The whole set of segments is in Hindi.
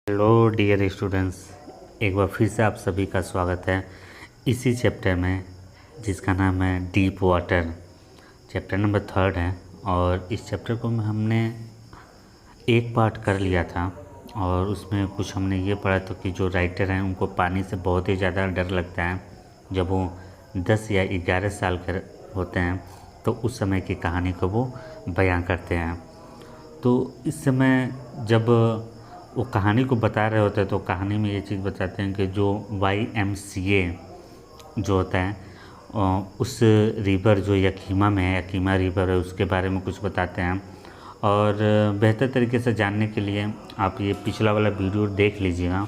हेलो डियर स्टूडेंट्स, एक बार फिर से आप सभी का स्वागत है इसी चैप्टर में जिसका नाम है डीप वाटर। चैप्टर नंबर 3 है और इस चैप्टर को हमने एक पार्ट कर लिया था और उसमें कुछ हमने ये पढ़ा था कि जो राइटर हैं उनको पानी से बहुत ही ज़्यादा डर लगता है जब वो 10 या 11 साल के होते हैं, तो उस समय की कहानी को वो बयां करते हैं। तो इस समय जब वो कहानी को बता रहे होते हैं तो कहानी में ये चीज़ बताते हैं कि जो YMCA जो होता है उस रिवर जो यकीमा में है, यकीमा रिवर है, उसके बारे में कुछ बताते हैं। और बेहतर तरीके से जानने के लिए आप ये पिछला वाला वीडियो देख लीजिएगा।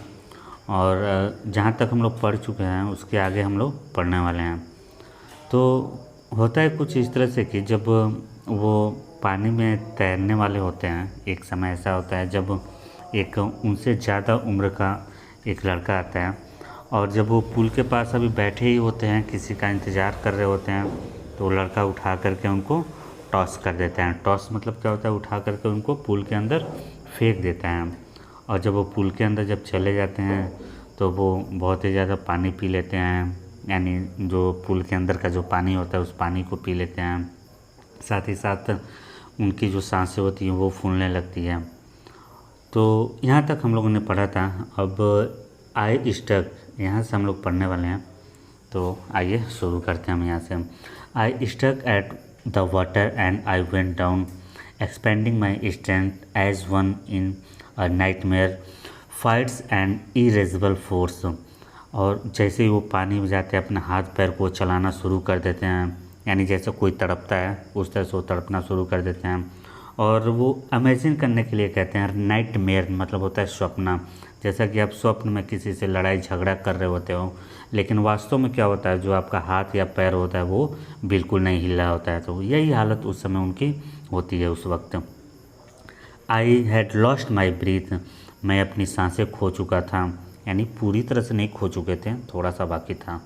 और जहाँ तक हम लोग पढ़ चुके हैं उसके आगे हम लोग पढ़ने वाले हैं। तो होता है कुछ इस तरह से कि जब वो पानी में तैरने वाले होते हैं, एक समय ऐसा होता है जब एक उनसे ज़्यादा उम्र का एक लड़का आता है और जब वो पुल के पास अभी बैठे ही होते हैं, किसी का इंतज़ार कर रहे होते हैं, तो लड़का उठा करके उनको टॉस कर देता है। टॉस मतलब क्या होता है? उठा करके उनको पुल के अंदर फेंक देता है। और जब वो पुल के अंदर जब चले जाते हैं तो वो बहुत ही ज़्यादा पानी पी लेते हैं, यानी जो पुल के अंदर का जो पानी होता है उस पानी को पी लेते हैं। साथ ही साथ उनकी जो सांसें होती हैं वो फूलने लगती है। तो यहाँ तक हम लोगों ने पढ़ा था। अब आई स्टक यहाँ से हम लोग पढ़ने वाले हैं, तो आइए शुरू करते हैं हम यहाँ से। I stuck at the water and I went down expending my strength as one in a nightmare fights and irresistible force. और जैसे ही वो पानी में जाते हैं अपने हाथ पैर को चलाना शुरू कर देते हैं, यानी जैसे कोई तड़पता है उस तरह से वो तड़पना शुरू कर देते हैं। और वो अमेजिंग करने के लिए कहते हैं। नाइट मेयर मतलब होता है स्वप्न। जैसा कि आप स्वप्न में किसी से लड़ाई झगड़ा कर रहे होते हो, लेकिन वास्तव में क्या होता है, जो आपका हाथ या पैर होता है वो बिल्कुल नहीं हिल रहा होता है। तो यही हालत उस समय उनकी होती है उस वक्त। I had lost my breath, मैं अपनी सांसें खो चुका था, यानी पूरी तरह से नहीं खो चुके थे, थोड़ा सा बाकी था।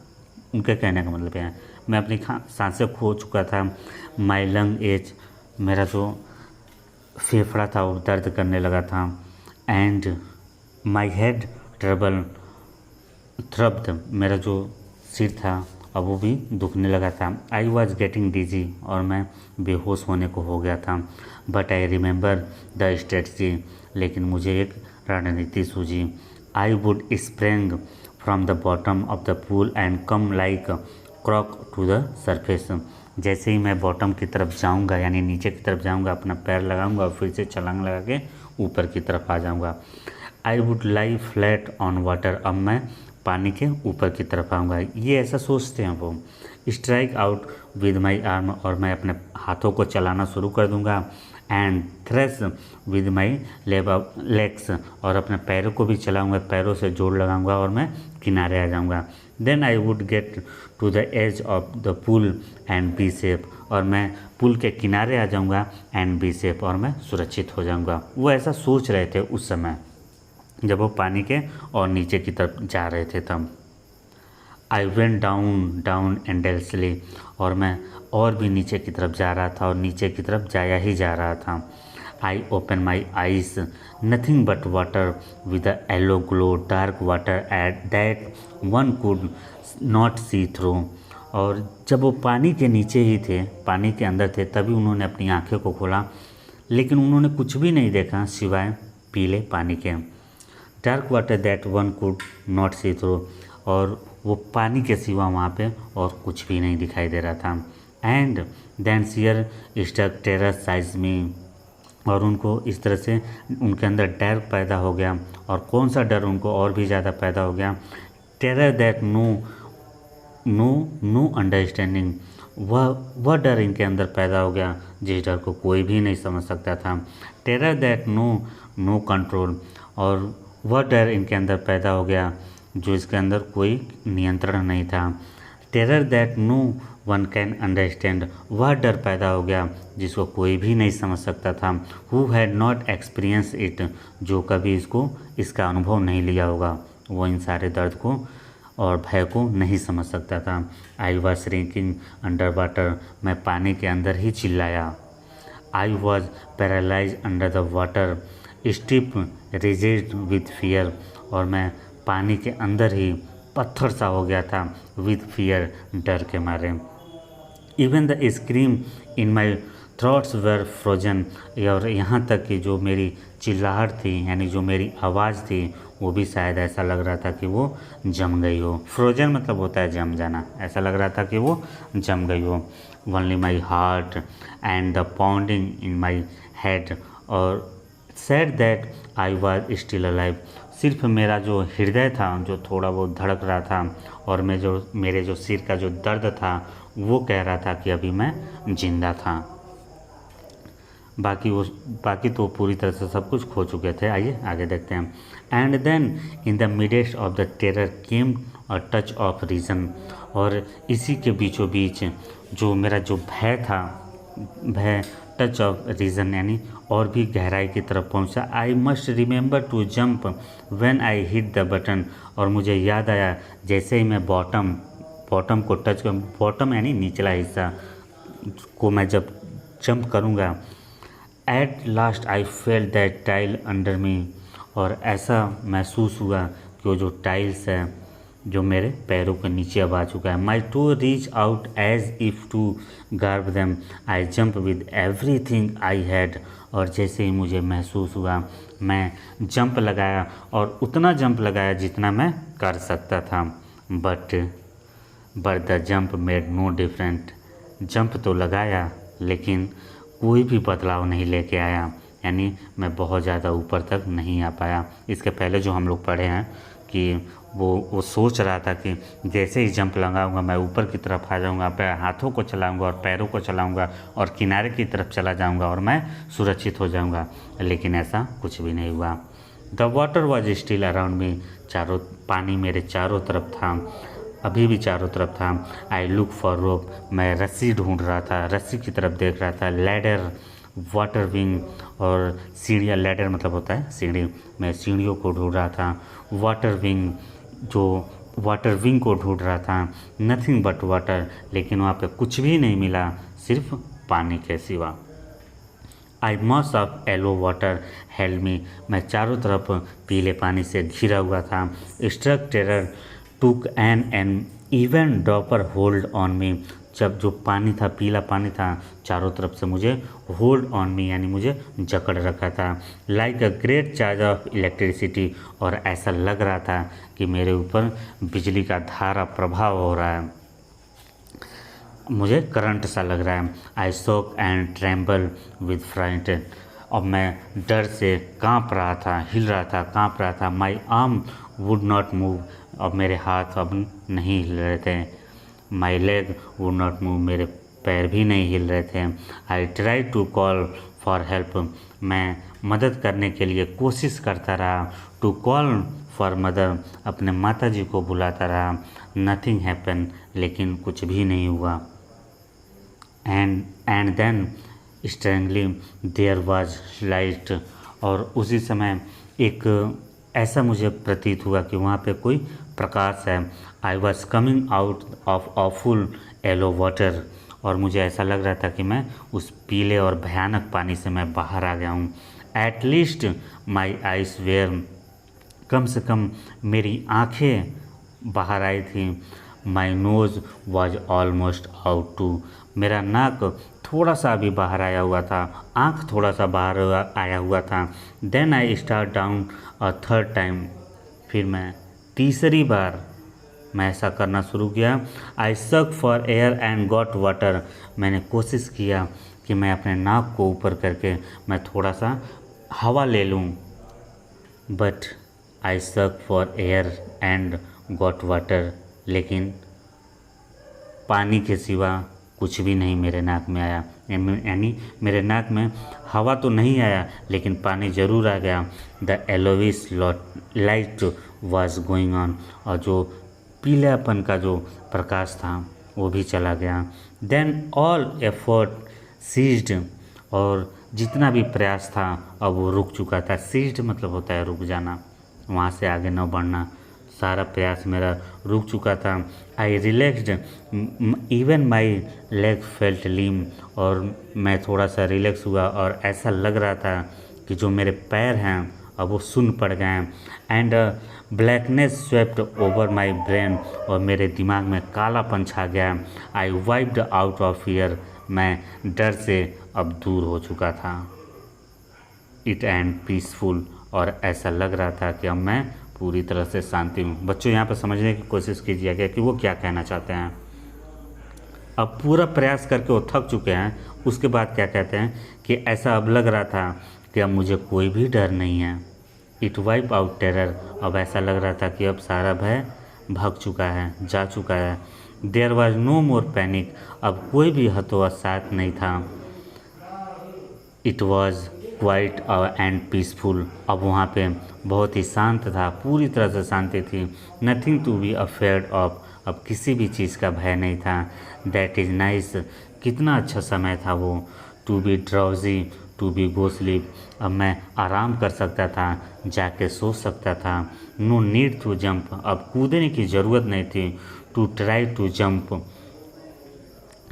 उनके कहने का मतलब है मैं अपनी सांसें खो चुका था। माई लंग एज, मेरा जो फेफड़ा था वो दर्द करने लगा था। एंड माई हेड ट्रबल थ्रब्ड, मेरा जो सिर था अब वो भी दुखने लगा था। आई वॉज गेटिंग डिजी, और मैं बेहोश होने को हो गया था। But I remember the strategy, लेकिन मुझे एक रणनीति सूझी। I would spring from the bottom of the pool and come like cork to the surface. जैसे ही मैं बॉटम की तरफ जाऊंगा, यानी नीचे की तरफ जाऊंगा, अपना पैर लगाऊंगा और फिर से छलांग लगा के ऊपर की तरफ आ जाऊंगा। I would lie flat on water, अब मैं पानी के ऊपर की तरफ आऊँगा। ये ऐसा सोचते हैं वो। Strike out with my arm, और मैं अपने हाथों को चलाना शुरू कर दूंगा। एंड थ्रेस विद माई लेग्स, और अपने पैरों को भी चलाऊंगा, पैरों से जोड़ लगाऊंगा और मैं किनारे आ जाऊंगा। Then I would get to the edge of the pool and be safe, और मैं पुल के किनारे आ जाऊंगा एंड बी सेफ, और मैं सुरक्षित हो जाऊंगा। वो ऐसा सोच रहे थे उस समय जब वो पानी के और नीचे की तरफ जा रहे थे तब। आई वेंट डाउन डाउन एंडलेसली, और मैं और भी नीचे की तरफ जा रहा था और नीचे की तरफ जाया ही जा रहा था। I open my eyes, nothing but water with a yellow glow, dark water at that one could not see through. और जब वो पानी के नीचे ही थे, पानी के अंदर थे, तभी उन्होंने अपनी आंखें को खोला, लेकिन उन्होंने कुछ भी नहीं देखा सिवाय पीले पानी के। Dark water that one could not see through, और वो पानी के सिवा वहाँ पे और कुछ भी नहीं दिखाई दे रहा था। And then sheer stark terror seized me, और उनको इस तरह से उनके अंदर डर पैदा हो गया। और कौन सा डर उनको और भी ज़्यादा पैदा हो गया? Terror that no no no understanding, वह डर इनके अंदर पैदा हो गया जिस डर को कोई भी नहीं समझ सकता था। टेरर दैट नो कंट्रोल, और वह डर इनके अंदर पैदा हो गया जो इसके अंदर कोई नियंत्रण नहीं था। Terror that no one can understand, वह डर पैदा हो गया जिसको कोई भी नहीं समझ सकता था। Who had not experience it, जो कभी इसका अनुभव नहीं लिया होगा, वो इन सारे दर्द को और भय को नहीं समझ सकता था। I was shrinking under water, मैं पानी के अंदर ही चिल्लाया। I was paralyse under the water, stiff rigid with fear, और मैं पानी के अंदर ही पत्थर सा हो गया था विथ फियर, डर के मारे। Even the scream in my थ्रॉट्स were frozen, और यहाँ तक कि जो मेरी चिल्लाहट थी यानी जो मेरी आवाज़ थी वो भी शायद ऐसा लग रहा था कि वो जम गई हो। फ्रोजन मतलब होता है जम जाना, ऐसा लग रहा था कि वो जम गई हो। Only my heart and the pounding in my head, और said that I was still alive, सिर्फ मेरा जो हृदय था जो थोड़ा बहुत धड़क रहा था, और मेरे जो सिर का जो दर्द था वो कह रहा था कि अभी मैं जिंदा था। बाकी तो पूरी तरह से सब कुछ खो चुके थे। आइए आगे देखते हैं। And then in the midst of the terror came a touch of reason, और इसी के बीचों बीच जो मेरा जो भय था, भय टच ऑफ रीज़न यानी और भी गहराई की तरफ पहुंचा। I must remember to jump when I hit the bottom, और मुझे याद आया जैसे ही मैं बॉटम को टच कर, बॉटम यानी निचला हिस्सा को मैं जब जंप करूंगा, at last I felt that tile under मी, और ऐसा महसूस हुआ कि वो जो टाइल्स है जो मेरे पैरों के नीचे अब आ चुका है। My two reach out as if to grab them, I jump with everything I had, और जैसे ही मुझे महसूस हुआ मैं जंप लगाया, और उतना जंप लगाया जितना मैं कर सकता था। But the jump made no different, jump तो लगाया लेकिन कोई भी बदलाव नहीं लेके आया, यानी मैं बहुत ज़्यादा ऊपर तक नहीं आ पाया। इसके पहले जो हम लोग पढ़े हैं कि वो सोच रहा था कि जैसे ही जंप लगाऊंगा मैं ऊपर की तरफ आ जाऊंगा, हाथों को चलाऊंगा और पैरों को चलाऊंगा और किनारे की तरफ चला जाऊंगा और मैं सुरक्षित हो जाऊंगा, लेकिन ऐसा कुछ भी नहीं हुआ। The water was still around me, पानी मेरे चारों तरफ था, अभी भी चारों तरफ था। आई लुक फॉर रोप, मैं रस्सी ढूंढ रहा था, रस्सी की तरफ देख रहा था। लैडर, वाटर विंग, और सीढ़ियाँ, लैडर मतलब होता है सीढ़ी, मैं सीढ़ियों को ढूंढ रहा था। वाटर विंग, जो वाटर विंग को ढूंढ रहा था। नथिंग बट वाटर, लेकिन वहाँ पे कुछ भी नहीं मिला, सिर्फ पानी के सिवा। I mass of yellow water held me, मैं चारों तरफ पीले पानी से घिरा हुआ था। Struck terror took an even dropper hold on me, जब जो पानी था, पीला पानी था, चारों तरफ से मुझे होल्ड ऑन मी यानी मुझे जकड़ रखा था। Like a great charge of electricity, और ऐसा लग रहा था कि मेरे ऊपर बिजली का धारा प्रभाव हो रहा है, मुझे करंट सा लग रहा है। I shook and tremble with fright, और मैं डर से कांप रहा था, हिल रहा था, कांप रहा था। My arm would not move, अब मेरे हाथ अब नहीं हिल रहे थे। My leg would not move, मेरे पैर भी नहीं हिल रहे थे। I try to call for help, मैं मदद करने के लिए कोशिश करता रहा। टू कॉल फॉर मदर, अपने माता जी को बुलाता रहा। नथिंग हैपन, लेकिन कुछ भी नहीं हुआ। And then strangely there was light, और उसी समय एक ऐसा मुझे प्रतीत हुआ कि वहाँ पे कोई प्रकाश है। I was coming out of awful yellow water, और मुझे ऐसा लग रहा था कि मैं उस पीले और भयानक पानी से मैं बाहर आ गया हूँ। At least my eyes were, कम से कम मेरी आँखें बाहर आई थी। My nose was almost out too, मेरा नाक थोड़ा सा भी बाहर आया हुआ था, आँख थोड़ा सा बाहर आया हुआ था। Then I start down a third time, फिर मैं तीसरी बार मैं ऐसा करना शुरू किया। आई सक for air and got water, मैंने कोशिश किया कि मैं अपने नाक को ऊपर करके मैं थोड़ा सा हवा ले लूँ, बट आई सक for air and got water, लेकिन पानी के सिवा कुछ भी नहीं मेरे नाक में आया, यानी मेरे नाक में हवा तो नहीं आया लेकिन पानी ज़रूर आ गया। The yellowish light was going on, और जो पीलापन का जो प्रकाश था वो भी चला गया। देन ऑल एफर्ट सीज्ड, और जितना भी प्रयास था अब वो रुक चुका था। सीज्ड मतलब होता है रुक जाना, वहाँ से आगे न बढ़ना, सारा प्रयास मेरा रुक चुका था। I relaxed, even my leg felt limp, और मैं थोड़ा सा रिलैक्स हुआ और ऐसा लग रहा था कि जो मेरे पैर हैं अब वो सुन्न पड़ गए हैं। And blackness swept over my brain, और मेरे दिमाग में कालापन छा गया। आई वाइप्ड आउट ऑफ फियर, मैं डर से अब दूर हो चुका था। इट एंड पीसफुल, और ऐसा लग रहा था कि अब मैं पूरी तरह से शांति हूँ। बच्चों यहाँ पर समझने की कोशिश कीजिएगा कि वो क्या कहना चाहते हैं। अब पूरा प्रयास करके वो थक चुके हैं, उसके बाद क्या कहते हैं कि ऐसा अब लग रहा था कि अब मुझे कोई भी डर नहीं है। इट वाइप आउट टेरर, अब ऐसा लग रहा था कि अब सारा भय भाग चुका है, जा चुका है। There was no more panic, अब कोई भी हतोत्साह नहीं था। It was quite and peaceful, अब वहाँ पे बहुत ही शांत था, पूरी तरह से शांति थी। Nothing to be afraid of, अब किसी भी चीज़ का भय नहीं था। दैट इज़ नाइस, कितना अच्छा समय था वो। To be drowsy, to be go sleep, अब मैं आराम कर सकता था, जाके सो सकता था। नो नीड टू जंप, अब कूदने की ज़रूरत नहीं थी। टू ट्राई टू जंप,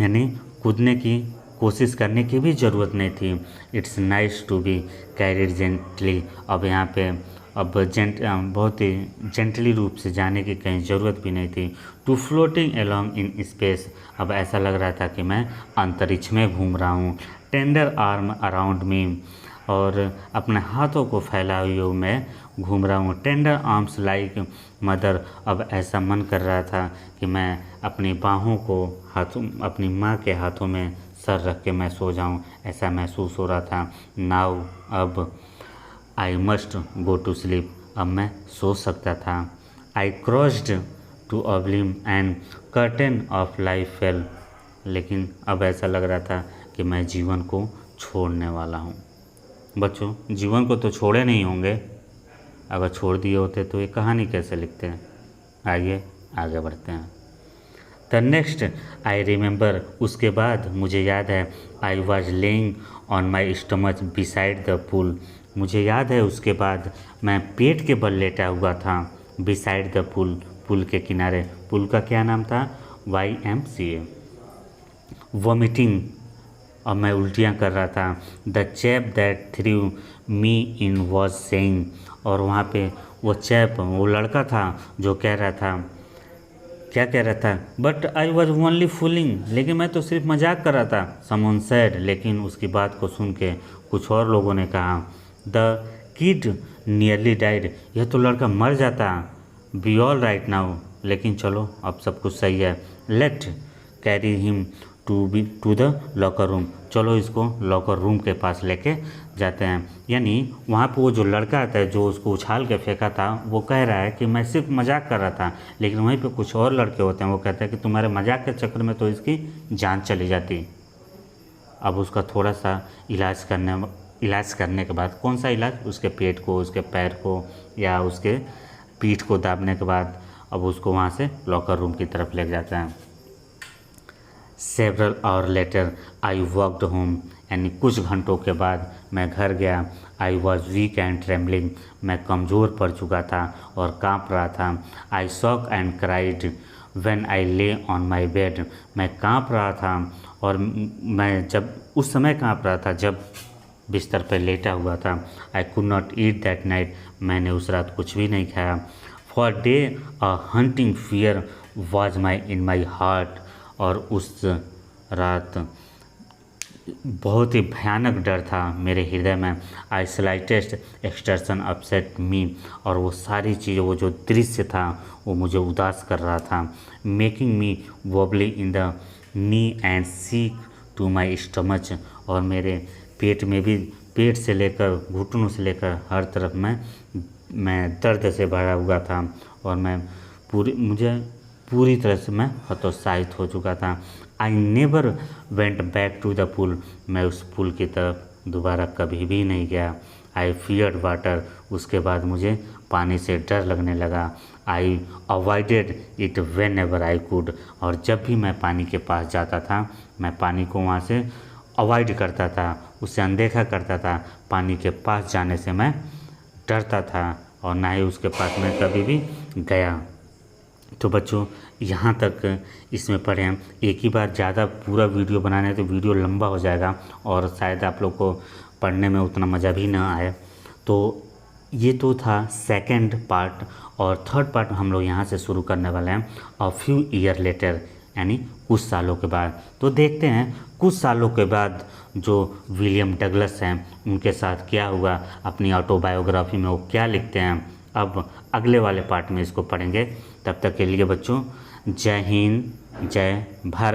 यानी कूदने की कोशिश करने की भी ज़रूरत नहीं थी। It's nice to be carried gently, अब यहाँ पे अब बहुत ही जेंटली रूप से जाने की कहीं ज़रूरत भी नहीं थी। To floating along in space, अब ऐसा लग रहा था कि मैं अंतरिक्ष में घूम रहा हूँ। टेंडर आर्म अराउंड मी, और अपने हाथों को फैलाए हुए मैं घूम रहा हूँ। टेंडर आर्म्स लाइक मदर, अब ऐसा मन कर रहा था कि मैं अपनी बाहों को अपनी माँ के हाथों में सर रख के मैं सो जाऊँ, ऐसा महसूस हो रहा था। नाउ, अब I must go to sleep, अब मैं सो सकता था। I crossed to oblivion and curtain of life fell, लेकिन अब ऐसा लग रहा था कि मैं जीवन को छोड़ने वाला हूँ। बच्चों, जीवन को तो छोड़े नहीं होंगे, अगर छोड़ दिए होते तो ये कहानी कैसे लिखते हैं। आइए आगे बढ़ते हैं। द नेक्स्ट आई रिमेंबर, उसके बाद मुझे याद है। I was laying on my stomach beside the pool, मुझे याद है उसके बाद मैं पेट के बल लेटा हुआ था। बिसाइड द पुल, पुल के किनारे। पुल का क्या नाम था? YMCA। वॉमिटिंग, और मैं उल्टियाँ कर रहा था। The chap that through me in was saying, और वहाँ पे वो चैप, वो लड़का था जो कह रहा था, क्या कह रहा था? But I was only fooling, लेकिन मैं तो सिर्फ मजाक कर रहा था। समवन सेड, लेकिन उसकी बात को सुन के कुछ और लोगों ने कहा। द किड नियरली डाइड, यह तो लड़का मर जाता। बी ऑल राइट नाउ, लेकिन चलो अब सब कुछ सही है। Let carry him to the locker room, चलो इसको लॉकर रूम के पास लेके जाते हैं। यानी वहाँ पे वो जो लड़का आता है जो उसको उछाल के फेंका था, वो कह रहा है कि मैं सिर्फ मजाक कर रहा था, लेकिन वहीं पे कुछ और लड़के होते हैं, वो कहते हैं कि तुम्हारे मजाक के चक्कर में तो इसकी जान चली जाती। अब उसका थोड़ा सा इलाज करने के बाद, कौन सा इलाज? उसके पेट को, उसके पैर को या उसके पीठ को दाबने के बाद अब उसको वहाँ से लॉकर रूम की तरफ ले जाता है। Several hour later I walked home, यानी कुछ घंटों के बाद मैं घर गया। I was weak and trembling, मैं कमज़ोर पड़ चुका था और काँप रहा था। I shook and cried when I lay on my bed, मैं काँप रहा था और मैं जब उस समय काँप रहा था जब बिस्तर पर लेटा हुआ था। I could not eat that night, मैंने उस रात कुछ भी नहीं खाया। For day a hunting fear was in my heart, और उस रात बहुत ही भयानक डर था मेरे हृदय में। आई स्लाइटेस्ट एक्सटर्सन अपसेट मी, और वो सारी चीज़ें, वो जो दृश्य था वो मुझे उदास कर रहा था। Making me wobbly in the knee and sick to my stomach, और मेरे पेट में भी, पेट से लेकर घुटनों से लेकर हर तरफ मैं दर्द से भरा हुआ था और मुझे पूरी तरह से मैं हतोत्साहित हो चुका था। I never went back to the pool, मैं उस पुल की तरफ दोबारा कभी भी नहीं गया। आई फियर्ड वाटर, उसके बाद मुझे पानी से डर लगने लगा। I avoided it whenever I could, और जब भी मैं पानी के पास जाता था मैं पानी को वहाँ से अवॉइड करता था, उसे अनदेखा करता था। पानी के पास जाने से मैं डरता था और ना ही उसके पास मैं कभी भी गया। तो बच्चों, यहाँ तक इसमें पढ़े हम। एक ही बार ज़्यादा पूरा वीडियो बनाने तो वीडियो लंबा हो जाएगा और शायद आप लोग को पढ़ने में उतना मज़ा भी ना आए। तो ये तो था सेकंड पार्ट, और थर्ड पार्ट हम लोग यहाँ से शुरू करने वाले हैं अ फ्यू ईयर लेटर, यानी कुछ सालों के बाद। तो देखते हैं कुछ सालों के बाद जो विलियम डगलस हैं उनके साथ क्या हुआ, अपनी ऑटोबायोग्राफी में वो क्या लिखते हैं। अब अगले वाले पार्ट में इसको पढ़ेंगे। तब तक के लिए बच्चों, जय हिंद, जय भारत।